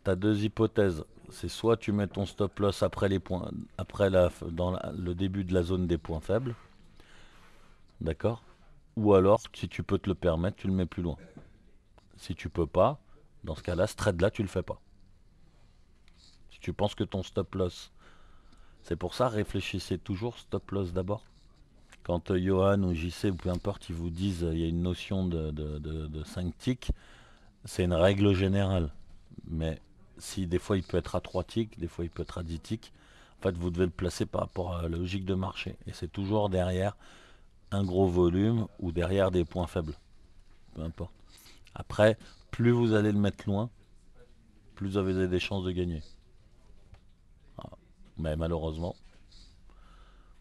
t'as deux hypothèses. C'est soit tu mets ton stop loss après les points, après le début de la zone des points faibles, d'accord? Ou alors, si tu peux te le permettre, tu le mets plus loin. Si tu peux pas, dans ce cas-là, ce trade-là, tu le fais pas. Si tu penses que ton stop loss, c'est pour ça, réfléchissez toujours stop loss d'abord. Quand Johan ou JC ou peu importe, ils vous disent il y a une notion de 5 ticks, c'est une règle générale. Mais si des fois il peut être à 3 ticks, des fois il peut être à 10 ticks, en fait vous devez le placer par rapport à la logique de marché. Et c'est toujours derrière un gros volume ou derrière des points faibles. Peu importe. Après, plus vous allez le mettre loin, plus vous avez des chances de gagner. Voilà. Mais malheureusement,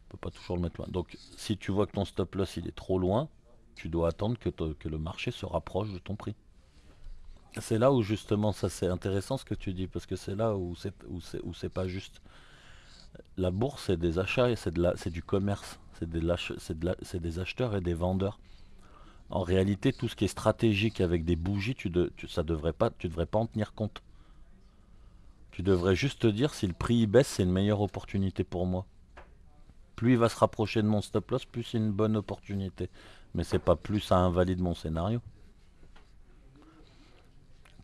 on peut pas toujours le mettre loin. Donc si tu vois que ton stop loss il est trop loin, tu dois attendre que le marché se rapproche de ton prix. C'est là où justement ça c'est intéressant ce que tu dis parce que c'est là où c'est pas juste. La bourse c'est des achats et c'est du commerce, c'est des acheteurs et des vendeurs. En réalité tout ce qui est stratégique avec des bougies ça devrait pas tu devrais pas en tenir compte. Tu devrais juste te dire si le prix il baisse c'est une meilleure opportunité pour moi. Plus il va se rapprocher de mon stop loss plus c'est une bonne opportunité. Mais c'est pas plus ça invalide mon scénario.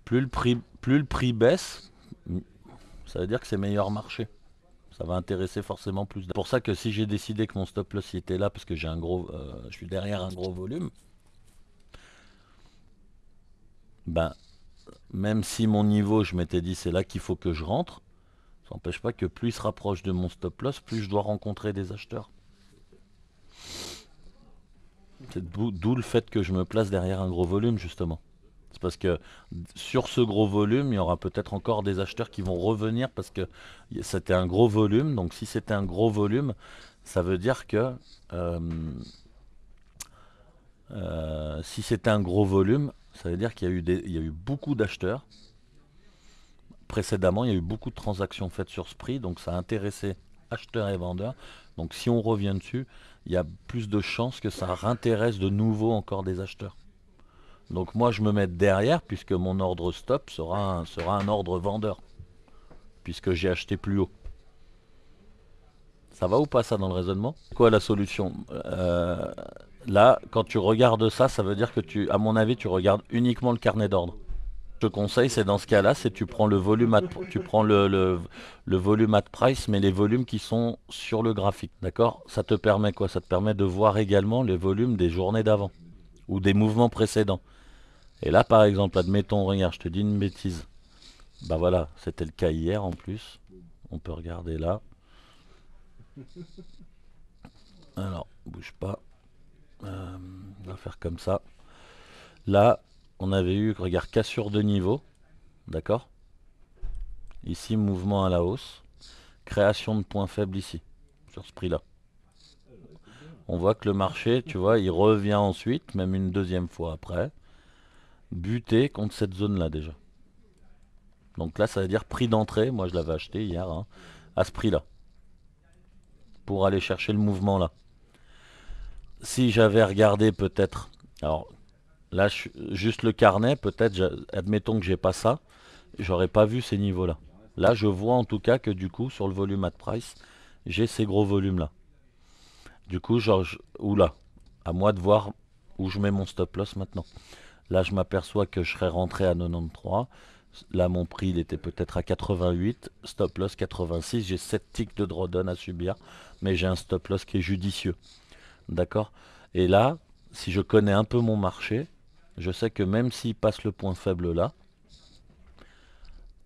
Plus le prix baisse, ça veut dire que c'est meilleur marché. Ça va intéresser forcément plus. C'est pour ça que si j'ai décidé que mon stop loss était là parce que je suis derrière un gros volume, ben même si mon niveau je m'étais dit c'est là qu'il faut que je rentre, ça n'empêche pas que plus il se rapproche de mon stop loss, plus je dois rencontrer des acheteurs. C'est d'où le fait que je me place derrière un gros volume justement. C'est parce que sur ce gros volume, il y aura peut-être encore des acheteurs qui vont revenir parce que c'était un gros volume. Donc si c'était un gros volume, ça veut dire que euh, si c'était un gros volume, ça veut dire qu'il y a il y a eu beaucoup d'acheteurs. Précédemment, il y a eu beaucoup de transactions faites sur ce prix, donc ça a intéressé acheteurs et vendeurs. Donc si on revient dessus, il y a plus de chances que ça réintéresse de nouveau encore des acheteurs. Donc moi je me mets derrière puisque mon ordre stop sera un ordre vendeur, puisque j'ai acheté plus haut. Ça va ou pas ça dans le raisonnement? Quoi la solution? Là, quand tu regardes ça, ça veut dire que à mon avis, tu regardes uniquement le carnet d'ordre. Je te conseille, c'est dans ce cas-là, c'est tu prends le volume tu prends le volume at price, mais les volumes qui sont sur le graphique. D'accord? Ça te permet quoi? Ça te permet de voir également les volumes des journées d'avant ou des mouvements précédents. Et là, par exemple, admettons, regarde, je te dis une bêtise. Bah voilà, c'était le cas hier en plus. On peut regarder là. Alors, bouge pas. On va faire comme ça. Là, on avait eu, regarde, cassure de niveau. D'accord? Ici, mouvement à la hausse. Création de points faibles ici, sur ce prix-là. On voit que le marché, tu vois, il revient ensuite, même une deuxième fois après, buté contre cette zone-là déjà. Donc là, ça veut dire prix d'entrée. Moi, je l'avais acheté hier, hein, à ce prix-là, pour aller chercher le mouvement là. Si j'avais regardé peut-être, alors là, juste le carnet, peut-être, admettons que j'ai pas ça, j'aurais pas vu ces niveaux-là. Là, je vois en tout cas que du coup, sur le volume at price, j'ai ces gros volumes-là. Du coup, genre, oula, à moi de voir où je mets mon stop loss maintenant. Là, je m'aperçois que je serais rentré à 93. Là, mon prix, il était peut-être à 88. Stop loss 86. J'ai 7 ticks de drawdown à subir. Mais j'ai un stop loss qui est judicieux. D'accord? Et là, si je connais un peu mon marché, je sais que même s'il passe le point faible là,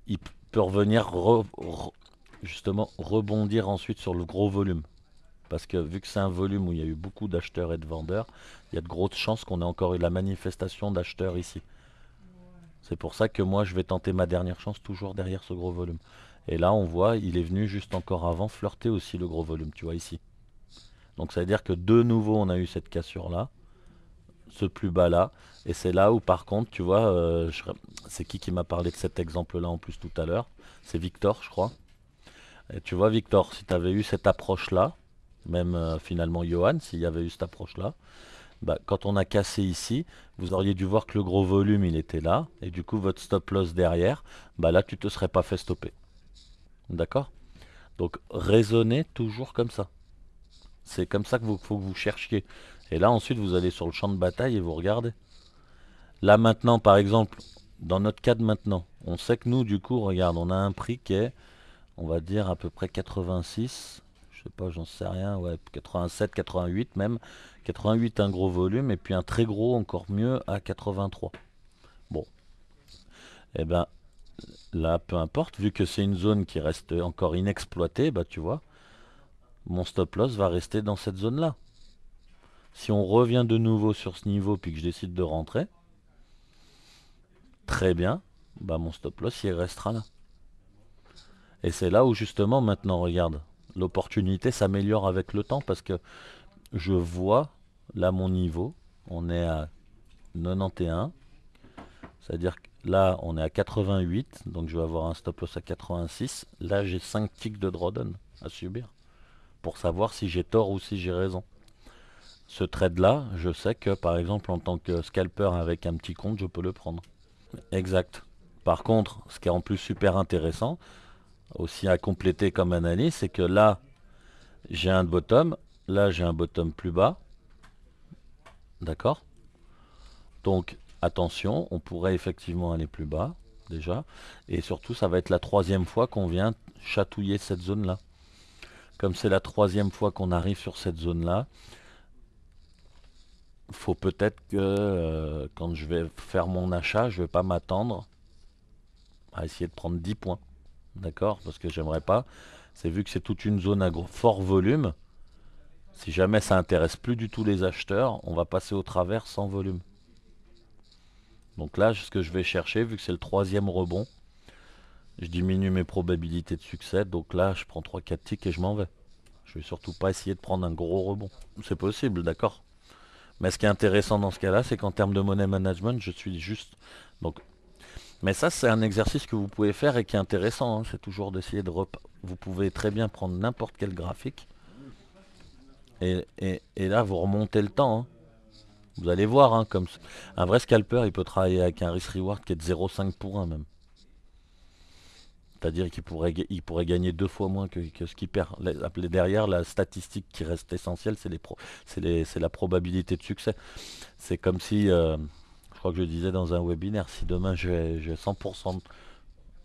il peut revenir justement rebondir ensuite sur le gros volume. Parce que vu que c'est un volume où il y a eu beaucoup d'acheteurs et de vendeurs, il y a de grosses chances qu'on ait encore eu la manifestation d'acheteurs ici. C'est pour ça que moi je vais tenter ma dernière chance toujours derrière ce gros volume. Et là on voit, il est venu juste encore avant flirter aussi le gros volume, tu vois ici. Donc ça veut dire que de nouveau on a eu cette cassure là, ce plus bas là. Et c'est là où par contre, tu vois, c'est qui m'a parlé de cet exemple là en plus tout à l'heure? C'est Victor je crois. Et tu vois Victor, si tu avais eu cette approche là, même finalement Johan, s'il y avait eu cette approche là, Bah, quand on a cassé ici, vous auriez dû voir que le gros volume il était là, et du coup votre stop loss derrière, bah là tu te serais pas fait stopper. D'accord? Donc raisonnez toujours comme ça. C'est comme ça que vous faut que vous cherchiez. Et là ensuite vous allez sur le champ de bataille et vous regardez. Là maintenant par exemple, dans notre cas de maintenant, on sait que nous du coup, regarde, on a un prix qui est, on va dire à peu près 86, je sais pas, j'en sais rien, ouais, 87, 88 même. 88 un gros volume et puis un très gros encore mieux à 83. Bon, et ben là peu importe, vu que c'est une zone qui reste encore inexploitée, bah tu vois, mon stop loss va rester dans cette zone là. Si on revient de nouveau sur ce niveau puis que je décide de rentrer, très bien, bah mon stop loss il restera là. Et c'est là où justement maintenant, regarde, l'opportunité s'améliore avec le temps parce que je vois là mon niveau, on est à 91, c'est-à-dire que là on est à 88, donc je vais avoir un stop loss à 86. Là j'ai 5 ticks de drawdown à subir pour savoir si j'ai tort ou si j'ai raison. Ce trade là, je sais que par exemple en tant que scalper avec un petit compte, je peux le prendre. Exact. Par contre, ce qui est en plus super intéressant, aussi à compléter comme analyse, c'est que là, j'ai un bottom, là j'ai un bottom plus bas, d'accord? Donc attention, on pourrait effectivement aller plus bas déjà, et surtout ça va être la troisième fois qu'on vient chatouiller cette zone-là. Comme c'est la troisième fois qu'on arrive sur cette zone-là, faut peut-être que quand je vais faire mon achat, je vais pas m'attendre à essayer de prendre 10 points. D'accord? Parce que j'aimerais pas. C'est vu que c'est toute une zone à fort volume. Si jamais ça intéresse plus du tout les acheteurs, on va passer au travers sans volume. Donc là, ce que je vais chercher, vu que c'est le troisième rebond, je diminue mes probabilités de succès. Donc là, je prends 3-4 ticks et je m'en vais. Je vais surtout pas essayer de prendre un gros rebond. C'est possible, d'accord. Mais ce qui est intéressant dans ce cas-là, c'est qu'en termes de money management, je suis juste. Donc, mais ça, c'est un exercice que vous pouvez faire et qui est intéressant, hein. C'est toujours d'essayer de Vous pouvez très bien prendre n'importe quel graphique et là, vous remontez le temps, hein. Vous allez voir, hein, comme un vrai scalper, il peut travailler avec un risk reward qui est de 0,5 pour 1 même. C'est-à-dire il pourrait gagner 2 fois moins que ce qu'il perd. Derrière, la statistique qui reste essentielle, c'est la probabilité de succès. C'est comme si, je crois que je disais dans un webinaire, si demain j'ai 100%,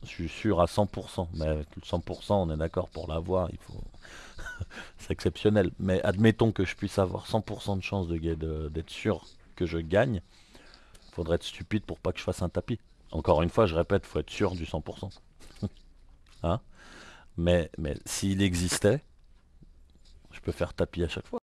je suis sûr à 100%, mais avec le 100%, on est d'accord pour l'avoir, c'est exceptionnel. Mais admettons que je puisse avoir 100% de chance d'être sûr que je gagne, faudrait être stupide pour pas que je fasse un tapis. Encore une fois, je répète, faut être sûr du 100%. Hein, mais s'il existait, je peux faire tapis à chaque fois.